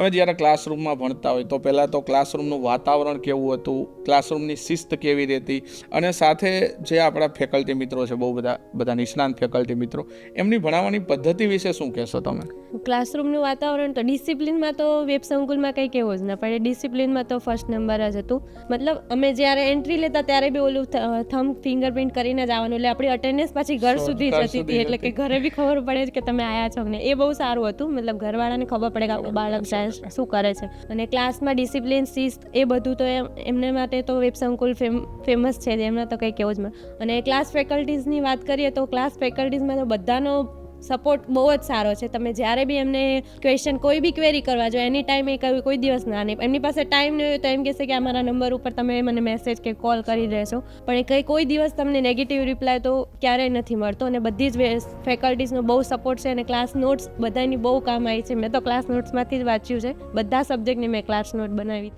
હવે જ્યારે ક્લાસરૂમમાં ભણતા હોય તો પહેલાં તો ક્લાસરૂમનું વાતાવરણ કેવું હતું, ક્લાસરૂમની શિસ્ત કેવી રહેતી, અને સાથે જે આપણા ફેકલ્ટી મિત્રો છે, બહુ બધા નિષ્ણાંત ફેકલ્ટી મિત્રો, એમની ભણાવવાની પદ્ધતિ વિશે શું કહેશો તમે? ક્લાસરૂમનું વાતાવરણ તો ડિસિપ્લિનમાં તો વેબ સંકુલમાં કંઈ કહેવું જ ના પડે. ડિસિપ્લિનમાં તો ફર્સ્ટ નંબર જ હતું. મતલબ અમે જ્યારે એન્ટ્રી લેતા ત્યારે બી ઓલું થંબ ફિંગરપ્રિન્ટ કરીને જ આવવાનું, એટલે આપણી અટેન્ડન્સ પાછી ઘર સુધી જતી હતી, એટલે કે ઘરે બી ખબર પડે કે તમે આવ્યા છો ને. એ બહુ સારું હતું, મતલબ ઘરવાળાને ખબર પડે કે આપણું બાળક જાય શું કરે છે. અને ક્લાસમાં ડિસિપ્લિન, શિસ્ત એ બધું તો એમને માટે તો વેબ સંકુલ ફેમસ છે, એમના તો કંઈ કહેવું જ નહીં. અને ક્લાસ ફેકલ્ટીઝની વાત કરીએ તો ક્લાસ ફેકલ્ટીઝમાં તો બધાનો સપોર્ટ બહુ જ સારો છે. તમે જ્યારે બી એમને ક્વેશ્ચન કોઈ બી ક્વેરી કરવા જો એની ટાઈમ એ કોઈ દિવસ ના નહીં. એમની પાસે ટાઈમ નહીં હોય તો એમ કહેશે કે અમારા નંબર ઉપર તમે મને મેસેજ કે કોલ કરી દેશો, પણ એ કોઈ દિવસ તમને નેગેટિવ રિપ્લાય તો ક્યારેય નથી મળતો. અને બધી જ ફેકલ્ટીઝનો બહુ સપોર્ટ છે. અને ક્લાસ નોટ્સ બધાની બહુ કામ આવી છે. મેં તો ક્લાસ નોટ્સમાંથી જ વાંચ્યું છે, બધા સબ્જેક્ટની મેં ક્લાસ નોટ બનાવી.